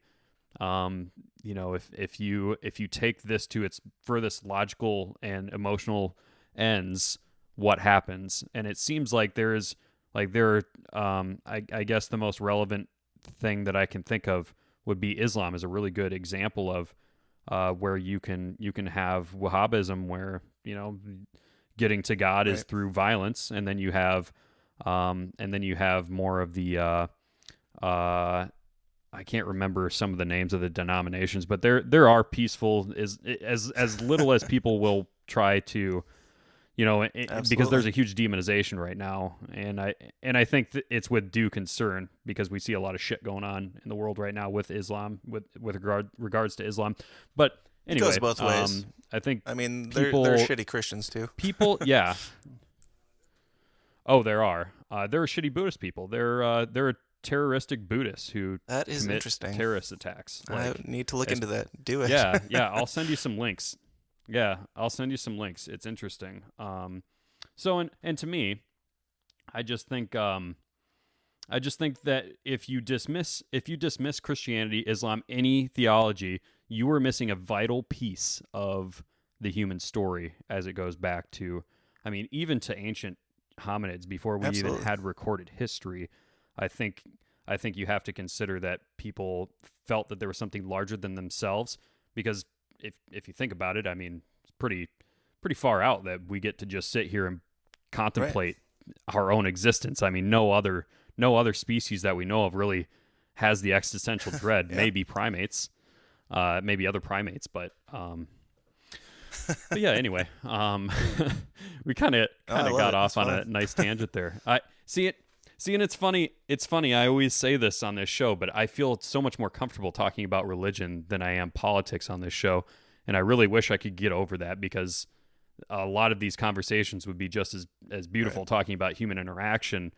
if you take this to its furthest logical and emotional ends, what happens. And it seems like I guess the most relevant thing that I can think of would be Islam is a really good example of where you can have Wahhabism, where getting to God is Right. through violence, and then you have more of the I can't remember some of the names of the denominations, but there are peaceful as little as people will try to because there's a huge demonization right now, and I think that it's with due concern because we see a lot of shit going on in the world right now with Islam, with regards to Islam. But anyway, it goes both ways. I think I mean, people, they're shitty Christians too. People, yeah. Oh, there are. There are shitty Buddhist people. There are terroristic Buddhists who that is commit interesting. Terrorist attacks. I need to look into that. Do it. Yeah. I'll send you some links. Yeah, I'll send you some links. It's interesting. So and to me, I just think that if you dismiss Christianity, Islam, any theology, you are missing a vital piece of the human story as it goes back to, I mean, even to ancient hominids before we even had recorded history. I think you have to consider that people felt that there was something larger than themselves, because if you think about it, I mean, it's pretty far out that we get to just sit here and contemplate our own existence. I mean, no other species that we know of really has the existential dread. Maybe primates, maybe other primates, but yeah. Anyway, we kind of got off on a nice tangent there. I see it. See, and it's funny. I always say this on this show, but I feel so much more comfortable talking about religion than I am politics on this show. And I really wish I could get over that, because a lot of these conversations would be just as beautiful talking about human interaction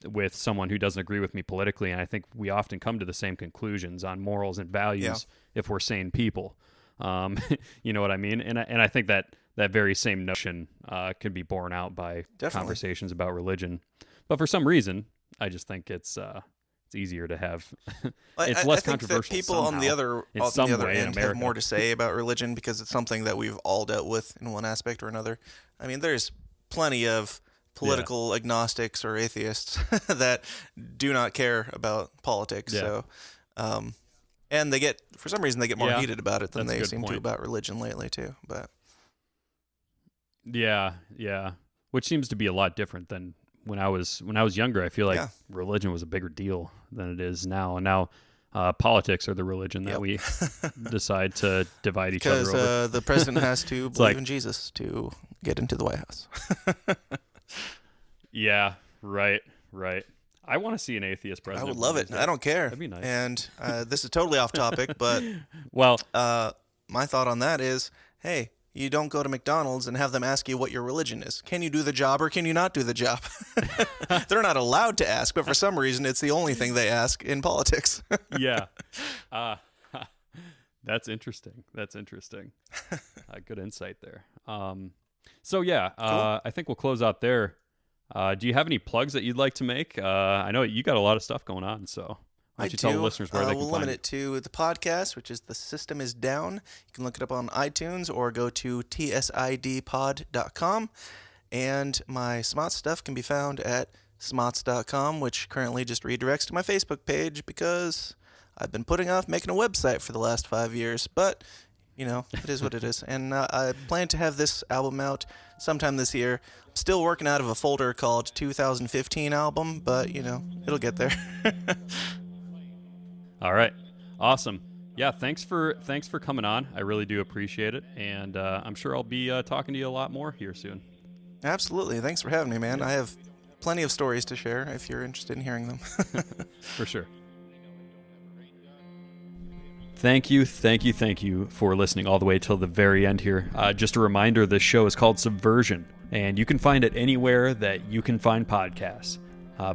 with someone who doesn't agree with me politically. And I think we often come to the same conclusions on morals and values if we're sane people. You know what I mean? And I think that very same notion can be borne out by conversations about religion. But for some reason, I just think it's easier to have. It's less controversial. That people on the other end have more to say about religion because it's something that we've all dealt with in one aspect or another. I mean, there's plenty of political agnostics or atheists that do not care about politics. Yeah. So, and for some reason they get more heated about it than they seem to about religion lately too. But yeah, which seems to be a lot different than when I was younger. I feel like religion was a bigger deal than it is now, and now politics are the religion that we decide to divide each other over. Because the president has to believe in Jesus to get into the White House. Yeah, right. I want to see an atheist president. I would love it. I don't care. That'd be nice. And this is totally off topic, but well, my thought on that is, hey, you don't go to McDonald's and have them ask you what your religion is. Can you do the job or can you not do the job? They're not allowed to ask, but for some reason, it's the only thing they ask in politics. Yeah. That's interesting. Good insight there. So, yeah, cool. I think we'll close out there. Do you have any plugs that you'd like to make? I know you got a lot of stuff going on, so why don't you tell the listeners where they can we'll find limit it to the podcast, which is The System Is Down. You can look it up on iTunes or go to tsidpod.com. And my Smotz stuff can be found at smotz.com, which currently just redirects to my Facebook page because I've been putting off making a website for the last 5 years. But, it is what it is. And I plan to have this album out sometime this year. I'm still working out of a folder called 2015 album, but, it'll get there. All right. Awesome. Yeah, thanks for coming on. I really do appreciate it. And I'm sure I'll be talking to you a lot more here soon. Absolutely. Thanks for having me, man. I have plenty of stories to share if you're interested in hearing them. For sure. Thank you for listening all the way till the very end here. Just a reminder, this show is called Subversion, and you can find it anywhere that you can find podcasts.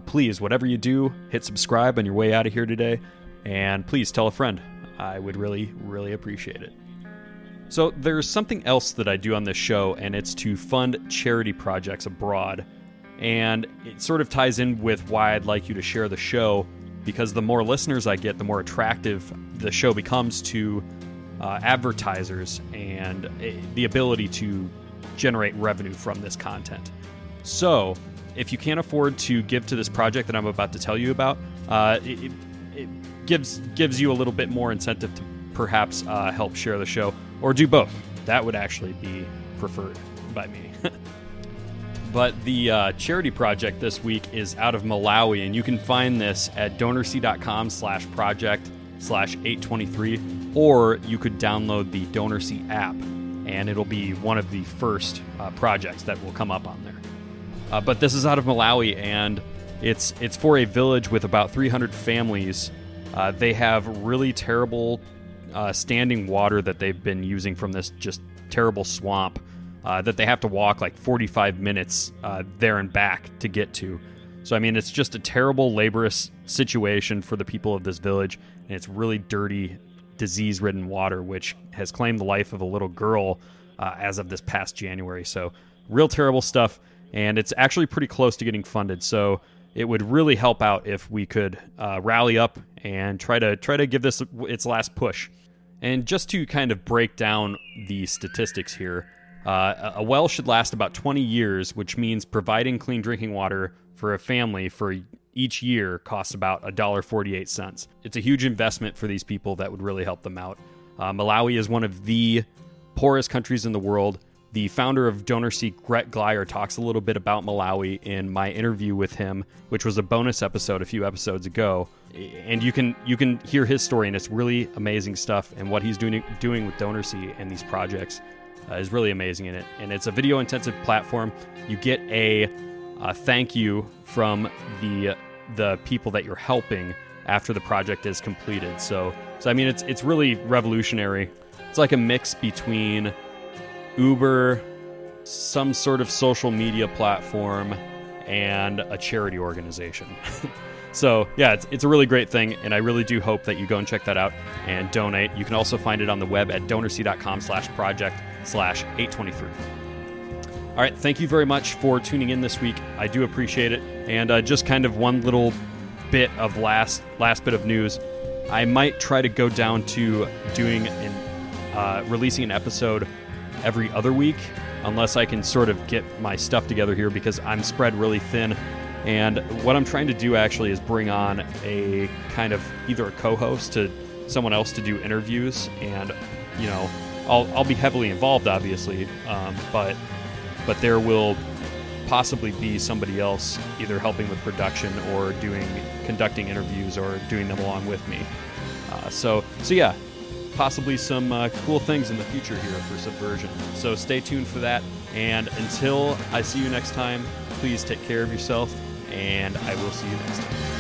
Please, whatever you do, hit subscribe on your way out of here today. And please tell a friend. I would really, really appreciate it. So there's something else that I do on this show, and it's to fund charity projects abroad. And it sort of ties in with why I'd like you to share the show, because the more listeners I get, the more attractive the show becomes to advertisers and the ability to generate revenue from this content. So if you can't afford to give to this project that I'm about to tell you about, it gives you a little bit more incentive to perhaps help share the show, or do both. That would actually be preferred by me. But the charity project this week is out of Malawi, and you can find this at DonorSee.com/project/823, or you could download the DonorSee app. and it'll be one of the first projects that will come up on there. But this is out of Malawi, and it's for a village with about 300 families. They have really terrible standing water that they've been using from this just terrible swamp that they have to walk like 45 minutes there and back to get to. So, I mean, it's just a terrible, laborious situation for the people of this village, and it's really dirty, disease-ridden water, which has claimed the life of a little girl as of this past January. So, real terrible stuff, and it's actually pretty close to getting funded. So, it would really help out if we could rally up and try to give this its last push. And just to kind of break down the statistics here, a well should last about 20 years, which means providing clean drinking water for a family for each year costs about $1.48. It's a huge investment for these people that would really help them out. Malawi is one of the poorest countries in the world. The founder of DonorSeek, Brett Glyer, talks a little bit about Malawi in my interview with him, which was a bonus episode a few episodes ago. And you can hear his story, and it's really amazing stuff. And what he's doing with DonorSeek and these projects is really amazing in it. And it's a video-intensive platform. You get a thank you from the people that you're helping after the project is completed. So I mean, it's really revolutionary. It's like a mix between Uber, some sort of social media platform, and a charity organization. So yeah, it's a really great thing, and I really do hope that you go and check that out and donate. You can also find it on the web at donorseek.com/project/823. All right, thank you very much for tuning in this week. I do appreciate it. And just kind of one little bit of last bit of news. I might try to go down to doing releasing an episode every other week, unless I can sort of get my stuff together here, because I'm spread really thin. And what I'm trying to do actually is bring on a kind of either a co-host to someone else to do interviews, and I'll be heavily involved, obviously, but there will possibly be somebody else either helping with production or conducting interviews or doing them along with me. So yeah, possibly some cool things in the future here for Subversion. So stay tuned for that. And until I see you next time, please take care of yourself, and I will see you next time.